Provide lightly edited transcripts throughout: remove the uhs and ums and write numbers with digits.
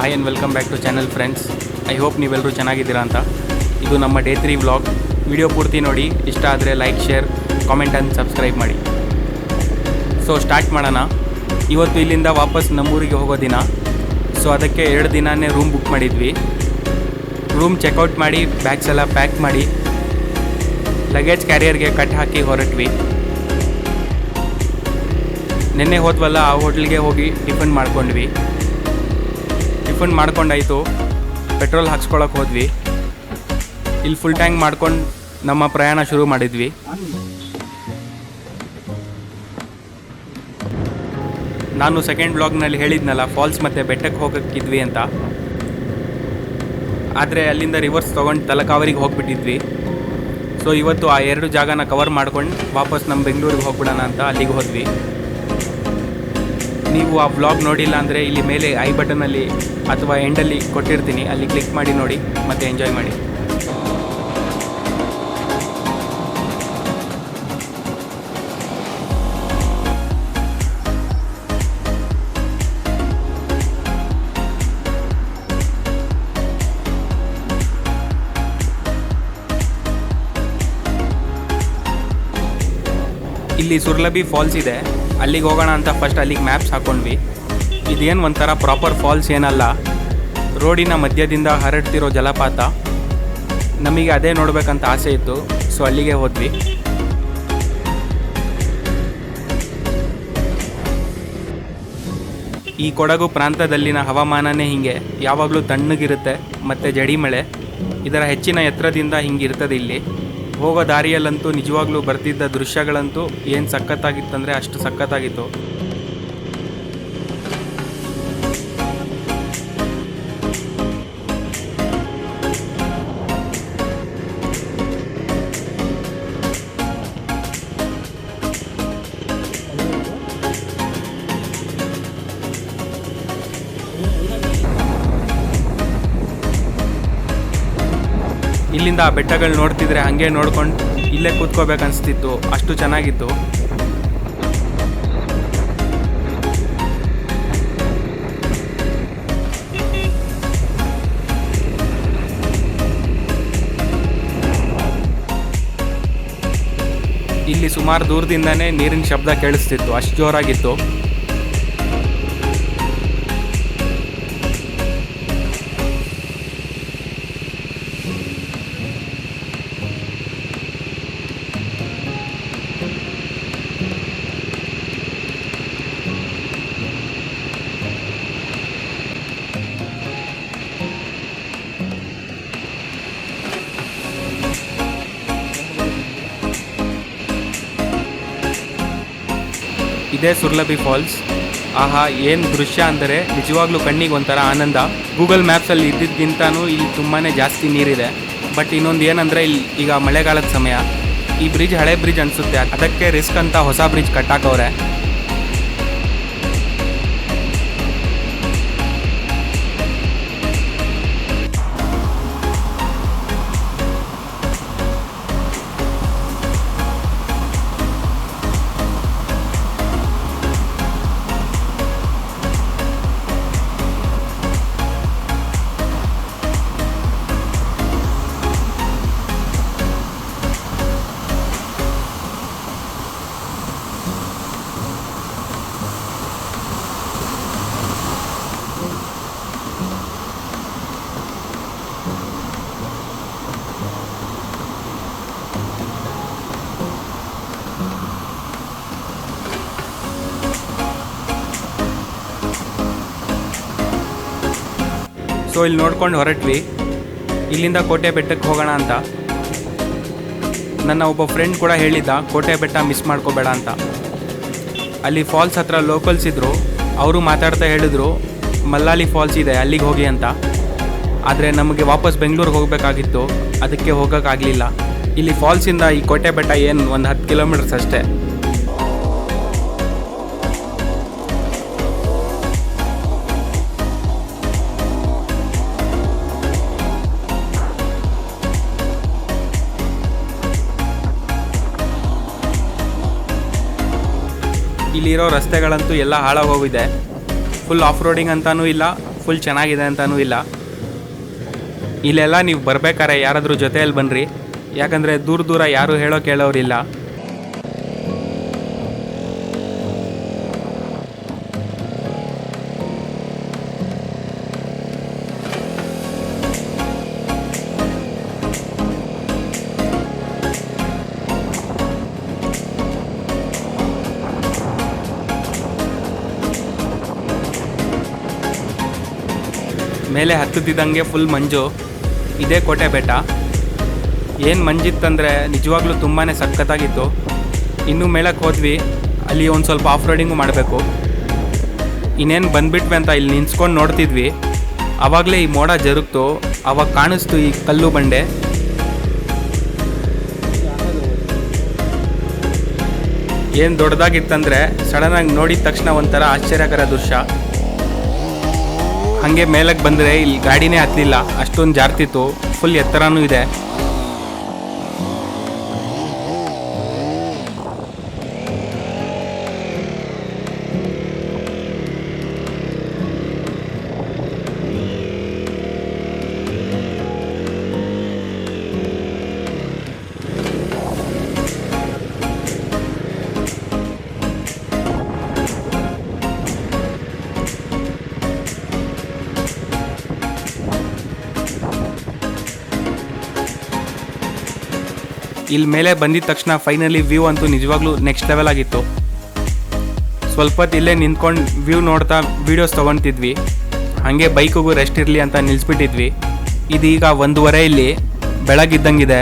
Hi and welcome back to channel friends. I hope ನೀವೆಲ್ಲರೂ ಚೆನ್ನಾಗಿದ್ದೀರಾ ಅಂತ. ಇದು ನಮ್ಮ ಡೇ 3 ವ್ಲಾಗ್. ವಿಡಿಯೋ ಪೂರ್ತಿ ನೋಡಿ, ಇಷ್ಟ ಆದರೆ like, share, comment and subscribe ಮಾಡಿ. ಸೊ ಸ್ಟಾರ್ಟ್ ಮಾಡೋಣ. ಇವತ್ತು ಇಲ್ಲಿಂದ ವಾಪಸ್ ನಮ್ಮೂರಿಗೆ ಹೋಗೋ ದಿನ. ಸೊ ಅದಕ್ಕೆ 2 ದಿನವೇ ರೂಮ್ ಬುಕ್ ಮಾಡಿದ್ವಿ. ರೂಮ್ ಚೆಕ್ಔಟ್ ಮಾಡಿ ಬ್ಯಾಗ್ಸ್ ಎಲ್ಲ ಪ್ಯಾಕ್ ಮಾಡಿ ಲಗೇಜ್ ಕ್ಯಾರಿಯರ್ಗೆ ಕಟ್ ಹಾಕಿ ಹೊರಟ್ವಿ. ನೆನ್ನೆ ಹೋದ್ವಲ್ಲ, ಆ ಹೋಟ್ಲಿಗೆ ಹೋಗಿ ಟಿಫನ್ ಮಾಡ್ಕೊಂಡ್ವಿ. ಟಿಫನ್ ಮಾಡ್ಕೊಂಡಾಯಿತು, ಪೆಟ್ರೋಲ್ ಹಾಕ್ಸ್ಕೊಳಕ್ಕೆ ಹೋದ್ವಿ. ಇಲ್ಲಿ ಫುಲ್ ಟ್ಯಾಂಕ್ ಮಾಡ್ಕೊಂಡು ನಮ್ಮ ಪ್ರಯಾಣ ಶುರು ಮಾಡಿದ್ವಿ. ನಾನು ಸೆಕೆಂಡ್ ಬ್ಲಾಗ್ನಲ್ಲಿ ಹೇಳಿದ್ನಲ್ಲ, ಫಾಲ್ಸ್ ಮತ್ತು ಬೆಟ್ಟಕ್ಕೆ ಹೋಗೋಕ್ಕಿದ್ವಿ ಅಂತ. ಆದರೆ ಅಲ್ಲಿಂದ ರಿವರ್ಸ್ ತೊಗೊಂಡು ತಲಕಾವರಿಗೆ ಹೋಗಿಬಿಟ್ಟಿದ್ವಿ. ಸೊ ಇವತ್ತು ಆ 2 ಜಾಗನ ಕವರ್ ಮಾಡ್ಕೊಂಡು ವಾಪಸ್ ನಮ್ಮ ಬೆಂಗಳೂರಿಗೆ ಹೋಗ್ಬಿಡೋಣ ಅಂತ ಅಲ್ಲಿಗೆ ಹೋದ್ವಿ. ನೀವು ಆ ವ್ಲಾಗ್ ನೋಡಿಲ್ಲ ಅಂದರೆ ಇಲ್ಲಿ ಮೇಲೆ ಐ ಬಟನಲ್ಲಿ ಅಥವಾ ಎಂಡಲ್ಲಿ ಕೊಟ್ಟಿರ್ತೀನಿ, ಅಲ್ಲಿ ಕ್ಲಿಕ್ ಮಾಡಿ ನೋಡಿ ಮತ್ತು ಎಂಜಾಯ್ ಮಾಡಿ. ಇಲ್ಲಿ ಸುರ್ಲಭಿ ಫಾಲ್ಸ್ ಇದೆ, ಅಲ್ಲಿಗೆ ಹೋಗೋಣ ಅಂತ ಫಸ್ಟ್ ಅಲ್ಲಿಗೆ ಮ್ಯಾಪ್ಸ್ ಹಾಕ್ಕೊಂಡ್ವಿ. ಇದೇನು ಒಂಥರ ಪ್ರಾಪರ್ ಫಾಲ್ಸ್ ಏನಲ್ಲ, ರೋಡಿನ ಮಧ್ಯದಿಂದ ಹರಡ್ತಿರೋ ಜಲಪಾತ. ನಮಗೆ ಅದೇ ನೋಡಬೇಕಂತ ಆಸೆ ಇತ್ತು, ಸೊ ಅಲ್ಲಿಗೆ ಹೋದ್ವಿ. ಈ ಕೊಡಗು ಪ್ರಾಂತದಲ್ಲಿನ ಹವಾಮಾನನೇ ಹೀಗೆ, ಯಾವಾಗಲೂ ತಣ್ಣಗಿರುತ್ತೆ ಮತ್ತು ಜಡಿ ಮಳೆ. ಇದರ ಹೆಚ್ಚಿನ ಎತ್ತರದಿಂದ ಹಿಂಗಿರ್ತದೆ. ಇಲ್ಲಿ ಹೋಗೋ ದಾರಿಯಲ್ಲಂತೂ ನಿಜವಾಗ್ಲೂ ಬರ್ತಿದ್ದ ದೃಶ್ಯಗಳಂತೂ ಏನು ಸಖತ್ತಾಗಿತ್ತಂದರೆ ಅಷ್ಟು ಸಖತ್ತಾಗಿತ್ತು. ಇಲ್ಲಿಂದ ಆ ಬೆಟ್ಟಗಳು ನೋಡ್ತಿದ್ರೆ ಹಾಗೆ ನೋಡ್ಕೊಂಡು ಇಲ್ಲೇ ಕೂತ್ಕೋಬೇಕನ್ನಿಸ್ತಿತ್ತು, ಅಷ್ಟು ಚೆನ್ನಾಗಿತ್ತು. ಇಲ್ಲಿ ಸುಮಾರು ದೂರದಿಂದನೇ ನೀರಿನ ಶಬ್ದ ಕೇಳಿಸ್ತಿತ್ತು, ಅಷ್ಟು ಜೋರಾಗಿತ್ತು. ಇದೇ ಸುರ್ಲಭಿ ಫಾಲ್ಸ್. ಆಹಾ, ಏನು ದೃಶ್ಯ ಅಂದರೆ ನಿಜವಾಗ್ಲೂ ಕಣ್ಣಿಗೆ ಒಂಥರ ಆನಂದ. ಗೂಗಲ್ ಮ್ಯಾಪ್ಸಲ್ಲಿ ಇದ್ದಿದ್ದಕ್ಕಿಂತನೂ ಇಲ್ಲಿ ತುಂಬಾ ಜಾಸ್ತಿ ನೀರಿದೆ. ಬಟ್ ಇನ್ನೊಂದು ಏನಂದರೆ, ಇಲ್ಲಿ ಈಗ ಮಳೆಗಾಲದ ಸಮಯ. ಈ ಬ್ರಿಡ್ಜ್ ಹಳೆ ಬ್ರಿಡ್ಜ್ ಅನಿಸುತ್ತೆ, ಅದಕ್ಕೆ ರಿಸ್ಕ್ ಅಂತ ಹೊಸ ಬ್ರಿಡ್ಜ್ ಕಟ್ಟಾಕವ್ರೆ. ಸೊ ಇಲ್ಲಿ ನೋಡ್ಕೊಂಡು ಹೊರಟ್ವಿ. ಇಲ್ಲಿಂದ ಕೋಟೆ ಬೆಟ್ಟಕ್ಕೆ ಹೋಗೋಣ ಅಂತ. ನನ್ನ ಒಬ್ಬ ಫ್ರೆಂಡ್ ಕೂಡ ಹೇಳಿದ್ದ, ಕೋಟೆ ಬೆಟ್ಟ ಮಿಸ್ ಮಾಡ್ಕೋಬೇಡ ಅಂತ. ಅಲ್ಲಿ ಫಾಲ್ಸ್ ಹತ್ರ ಲೋಕಲ್ಸ್ ಇದ್ದರು, ಅವರು ಮಾತಾಡ್ತಾ ಹೇಳಿದ್ರು ಮಲ್ಲಾಲಿ ಫಾಲ್ಸ್ ಇದೆ, ಅಲ್ಲಿಗೆ ಹೋಗಿ ಅಂತ. ಆದರೆ ನಮಗೆ ವಾಪಸ್ ಬೆಂಗಳೂರಿಗೆ ಹೋಗಬೇಕಾಗಿತ್ತು, ಅದಕ್ಕೆ ಹೋಗೋಕ್ಕಾಗಲಿಲ್ಲ. ಇಲ್ಲಿ ಫಾಲ್ಸಿಂದ ಈ ಕೋಟೆ ಬೆಟ್ಟ ಏನು ಒಂದು 10 ಕಿಲೋಮೀಟರ್ಸ್ ಅಷ್ಟೇ. ಇಲ್ಲಿರೋ ರಸ್ತೆಗಳಂತೂ ಎಲ್ಲ ಹಾಳಾಗೋಗಿದೆ. ಫುಲ್ ಆಫ್ ರೋಡಿಂಗ್ ಅಂತಾನೂ ಇಲ್ಲ, ಫುಲ್ ಚೆನ್ನಾಗಿದೆ ಅಂತಲೂ ಇಲ್ಲ. ಇಲ್ಲೆಲ್ಲ ನೀವು ಬರಬೇಕಾರೆ ಯಾರಾದರೂ ಜೊತೆಯಲ್ಲಿ ಬನ್ನಿರಿ, ಯಾಕಂದರೆ ದೂರ ದೂರ ಯಾರೂ ಕೇಳೋರಿಲ್ಲ. ಮೇಲೆ ಹತ್ತುತ್ತಿದ್ದಂಗೆ ಫುಲ್ ಮಂಜು. ಇದೇ ಕೋಟೆ ಬೆಟ್ಟ. ಏನು ಮಂಜಿತ್ತಂದರೆ ನಿಜವಾಗ್ಲೂ ತುಂಬಾ ಸಖತ್ತಾಗಿತ್ತು. ಇನ್ನೂ ಮೇಲಕ್ಕೆ ಹೋದ್ವಿ, ಅಲ್ಲಿ ಒಂದು ಸ್ವಲ್ಪ ಆಫ್ ರೋಡಿಂಗು ಮಾಡಬೇಕು. ಇನ್ನೇನು ಬಂದುಬಿಟ್ವಿ ಅಂತ ಇಲ್ಲಿ ನಿಂತ್ಕೊಂಡು ನೋಡ್ತಿದ್ವಿ. ಆವಾಗಲೇ ಈ ಮೋಡ ಜರುಗ್ತು, ಆವಾಗ ಕಾಣಿಸ್ತು ಈ ಕಲ್ಲು ಬಂಡೆ. ಏನು ದೊಡ್ಡದಾಗಿತ್ತಂದರೆ ಸಡನ್ನಾಗಿ ನೋಡಿದ ತಕ್ಷಣ ಒಂಥರ ಆಶ್ಚರ್ಯಕರ ದೃಶ್ಯ. ಹಾಗೆ ಮೇಲಕ್ಕೆ ಬಂದರೆ ಇಲ್ಲಿ ಗಾಡಿನೇ ಹತ್ತಲಿಲ್ಲ, ಅಷ್ಟೊಂದು ಜಾರ್ತಿತ್ತು. ಫುಲ್ ಎತ್ತರನೂ ಇದೆ. ಇಲ್ಲಿ ಮೇಲೆ ಬಂದಿದ ತಕ್ಷಣ ಫೈನಲಿ ವ್ಯೂ ಅಂತೂ ನಿಜವಾಗ್ಲೂ ನೆಕ್ಸ್ಟ್ ಲೆವೆಲ್ ಆಗಿತ್ತು. ಸ್ವಲ್ಪ ಹೊತ್ತು ಇಲ್ಲೇ ನಿಂತ್ಕೊಂಡು ವ್ಯೂ ನೋಡ್ತಾ ವೀಡಿಯೋಸ್ ತೊಗೊತಿದ್ವಿ. ಹಾಗೆ ಬೈಕಿಗೂ ರೆಸ್ಟ್ ಇರಲಿ ಅಂತ ನಿಲ್ಲಿಸ್ಬಿಟ್ಟಿದ್ವಿ. ಇದೀಗ 1:30 ಇಲ್ಲಿ ಬೆಳಗಿದ್ದಂಗಿದೆ.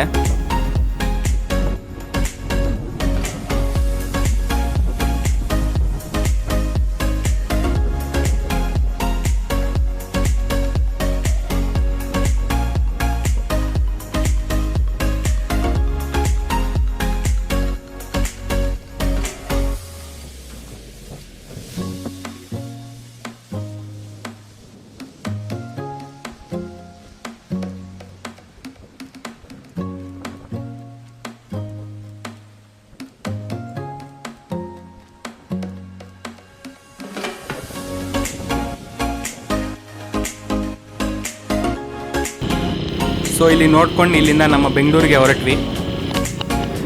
ಸೊ ಇಲ್ಲಿ ನೋಡ್ಕೊಂಡು ಇಲ್ಲಿಂದ ನಮ್ಮ ಬೆಂಗಳೂರಿಗೆ ಹೊರಟ್ವಿ.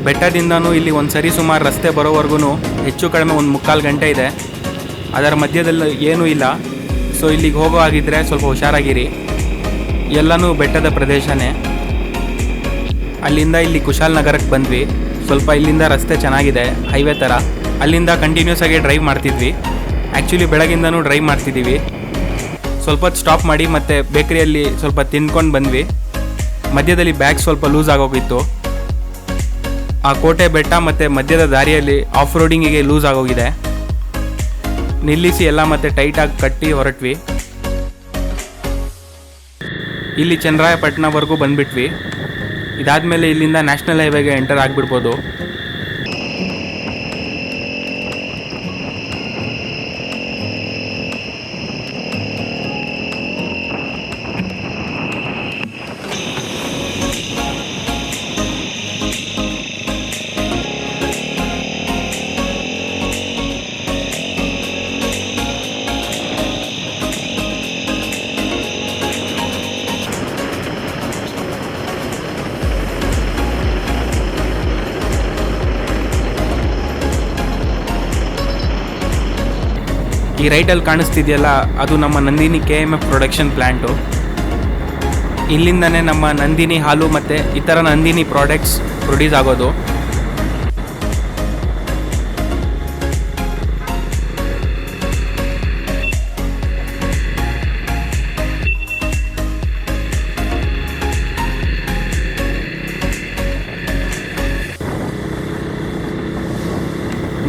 ಬೆಟ್ಟದಿಂದನೂ ಇಲ್ಲಿ ಒಂದು ಸರಿ ಸುಮಾರು ರಸ್ತೆ ಬರೋವರೆಗೂ ಹೆಚ್ಚು ಕಡಿಮೆ 1.25 ಗಂಟೆ ಇದೆ. ಅದರ ಮಧ್ಯದಲ್ಲಿ ಏನೂ ಇಲ್ಲ. ಸೊ ಇಲ್ಲಿಗೆ ಹೋಗೋ ಆಗಿದ್ದರೆ ಸ್ವಲ್ಪ ಹುಷಾರಾಗಿರಿ. ಎಲ್ಲನೂ ಬೆಟ್ಟದ ಪ್ರದೇಶನೇ. ಅಲ್ಲಿಂದ ಇಲ್ಲಿ ಕುಶಾಲನಗರಕ್ಕೆ ಬಂದ್ವಿ. ಸ್ವಲ್ಪ ಇಲ್ಲಿಂದ ರಸ್ತೆ ಚೆನ್ನಾಗಿದೆ, ಹೈವೇ ಥರ. ಅಲ್ಲಿಂದ ಕಂಟಿನ್ಯೂಸ್ ಆಗಿ ಡ್ರೈವ್ ಮಾಡ್ತಿದ್ವಿ. ಆ್ಯಕ್ಚುಲಿ ಬೆಳಗಿಂದನೂ ಡ್ರೈವ್ ಮಾಡ್ತಿದ್ದೀವಿ. ಸ್ವಲ್ಪ ಹೊತ್ತು ಸ್ಟಾಪ್ ಮಾಡಿ ಮತ್ತು ಬೇಕ್ರಿಯಲ್ಲಿ ಸ್ವಲ್ಪ ತಿನ್ಕೊಂಡು ಬಂದ್ವಿ. ಮಧ್ಯದಲ್ಲಿ ಬ್ಯಾಗ್ ಸ್ವಲ್ಪ ಲೂಸ್ ಆಗೋಗಿತ್ತು. ಆ ಕೋಟೆ ಬೆಟ್ಟ ಮತ್ತು ಮಧ್ಯದ ದಾರಿಯಲ್ಲಿ ಆಫ್ ರೋಡಿಂಗಿಗೆ ಲೂಸ್ ಆಗೋಗಿದೆ. ನಿಲ್ಲಿಸಿ ಎಲ್ಲ ಮತ್ತೆ ಟೈಟಾಗಿ ಕಟ್ಟಿ ಹೊರಟ್ವಿ. ಇಲ್ಲಿ ಚನ್ನರಾಯಪಟ್ಟಣವರೆಗೂ ಬಂದುಬಿಟ್ವಿ. ಇದಾದಮೇಲೆ ಇಲ್ಲಿಂದ ನ್ಯಾಷನಲ್ ಹೈವೇಗೆ ಎಂಟರ್ ಆಗಿಬಿಡ್ಬೋದು. ಈ ರೈಟಲ್ಲಿ ಕಾಣಿಸ್ತಿದೆಯಲ್ಲ, ಅದು ನಮ್ಮ ನಂದಿನಿ KMF ಪ್ರೊಡಕ್ಷನ್ ಪ್ಲ್ಯಾಂಟು. ಇಲ್ಲಿಂದನೇ ನಮ್ಮ ನಂದಿನಿ ಹಾಲು ಮತ್ತು ಇತರ ನಂದಿನಿ ಪ್ರಾಡಕ್ಟ್ಸ್ ಪ್ರೊಡ್ಯೂಸ್ ಆಗೋದು.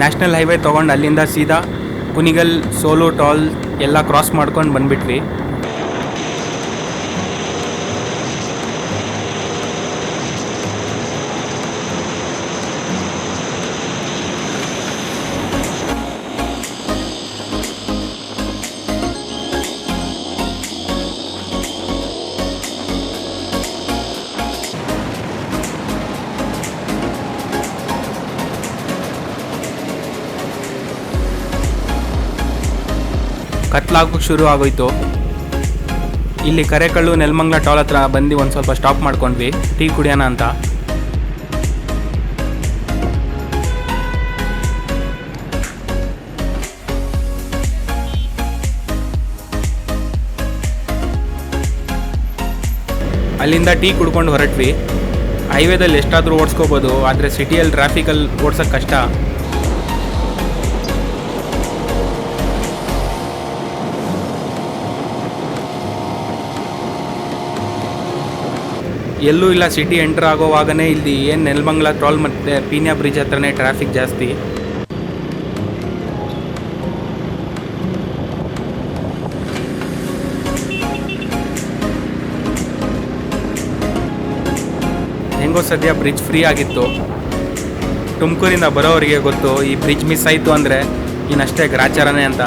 ನ್ಯಾಷನಲ್ ಹೈವೇ ತೊಗೊಂಡು ಅಲ್ಲಿಂದ ಸೀದಾ ಕುಣಿಗಲ್, ಸೋಲು, ಟಾಲ್ ಎಲ್ಲ ಕ್ರಾಸ್ ಮಾಡ್ಕೊಂಡು ಬಂದುಬಿಟ್ವಿ. ಕತ್ಲಾಗೋಕ್ಕೆ ಶುರು ಆಗೋಯ್ತು. ಇಲ್ಲಿ ಕರೇಕಲ್ಲು ನೆಲಮಂಗಲ ಟೋಲ್ ಹತ್ರ ಬಂದು ಒಂದು ಸ್ವಲ್ಪ ಸ್ಟಾಪ್ ಮಾಡ್ಕೊಂಡ್ವಿ ಟೀ ಕುಡಿಯೋಣ ಅಂತ. ಅಲ್ಲಿಂದ ಟೀ ಕುಡ್ಕೊಂಡು ಹೊರಟ್ವಿ. ಹೈವೇದಲ್ಲಿ ಎಷ್ಟಾದರೂ ಓಡಿಸ್ಕೋಬೋದು, ಆದರೆ ಸಿಟಿಯಲ್ಲಿ ಟ್ರಾಫಿಕಲ್ಲಿ ಓಡ್ಸೋಕ್ಕೆ ಕಷ್ಟ. ಎಲ್ಲೂ ಇಲ್ಲ, ಸಿಟಿ ಎಂಟರ್ ಆಗೋವಾಗನೇ ಇಲ್ಲಿ ಏನು ನೆಲಮಂಗಲ ಟೋಲ್ ಮತ್ತು ಪೀಣ್ಯ ಬ್ರಿಡ್ಜ್ ಹತ್ರನೇ ಟ್ರಾಫಿಕ್ ಜಾಸ್ತಿ. ಹೆಂಗೋ ಸದ್ಯ ಬ್ರಿಡ್ಜ್ ಫ್ರೀ ಆಗಿತ್ತು. ತುಮಕೂರಿಂದ ಬರೋವರಿಗೆ ಗೊತ್ತು ಈ ಬ್ರಿಡ್ಜ್ ಮಿಸ್ ಆಯಿತು ಅಂದರೆ ಇನ್ನಷ್ಟೇ ಗ್ರಾಚಾರನೇ ಅಂತ.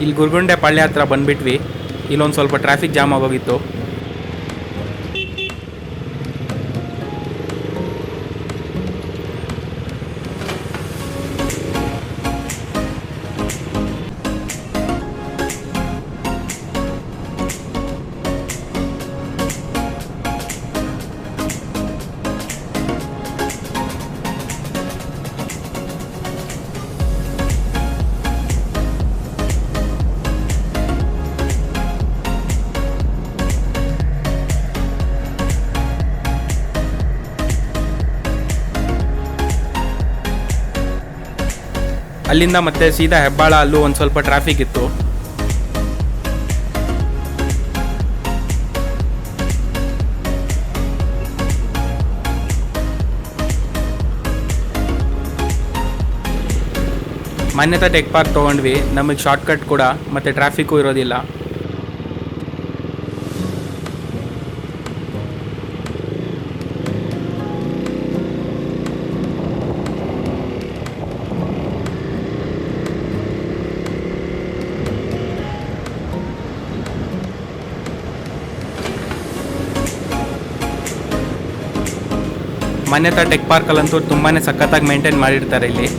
ಇಲ್ಲಿ ಗುರುಗುಂಡೆ ಪಾಳ್ಯ ಹತ್ರ ಬಂದುಬಿಟ್ವಿ. ಇಲ್ಲೊಂದು ಸ್ವಲ್ಪ ಟ್ರಾಫಿಕ್ ಜಾಮ್ ಆಗೋಗಿತ್ತು. ಅಲ್ಲಿಂದ ಮತ್ತೆ ಸೀದಾ ಹೆಬ್ಬಾಳ, ಅಲ್ಲೂ ಒಂದು ಸ್ವಲ್ಪ ಟ್ರಾಫಿಕ್ ಇತ್ತು. ಮಾನ್ಯತಾ ಟೆಕ್ ಪಾರ್ಕ್ ತೊಗೊಂಡ್ವಿ. ನಮಗೆ ಶಾರ್ಟ್ಕಟ್ ಕೂಡ ಮತ್ತು ಟ್ರಾಫಿಕ್ಕು ಇರೋದಿಲ್ಲ. ಮಾನ್ಯತಾ ಟೆಕ್ ಪಾರ್ಕಲ್ಲಂತೂ ತುಂಬಾ ಸಖತ್ತಾಗಿ ಮೇಂಟೈನ್ ಮಾಡಿರ್ತಾರೆ ಇಲ್ಲಿ.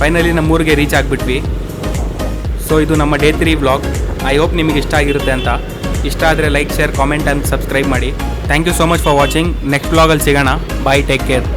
ಫೈನಲಿ ನಮ್ಮೂರಿಗೆ ರೀಚ್ ಆಗಿಬಿಟ್ವಿ. ಸೊ ಇದು ನಮ್ಮ ಡೇ 3 ವ್ಲಾಗ್. ಐ ಹೋಪ್ ನಿಮಗೆ ಇಷ್ಟ ಆಗಿರುತ್ತೆ ಅಂತ. ಇಷ್ಟ ಆದರೆ like, share, comment and subscribe ಮಾಡಿ. Thank you so much for watching. Next ವ್ಲಾಗಲ್ಲಿ ಸಿಗೋಣ. Bye, take care.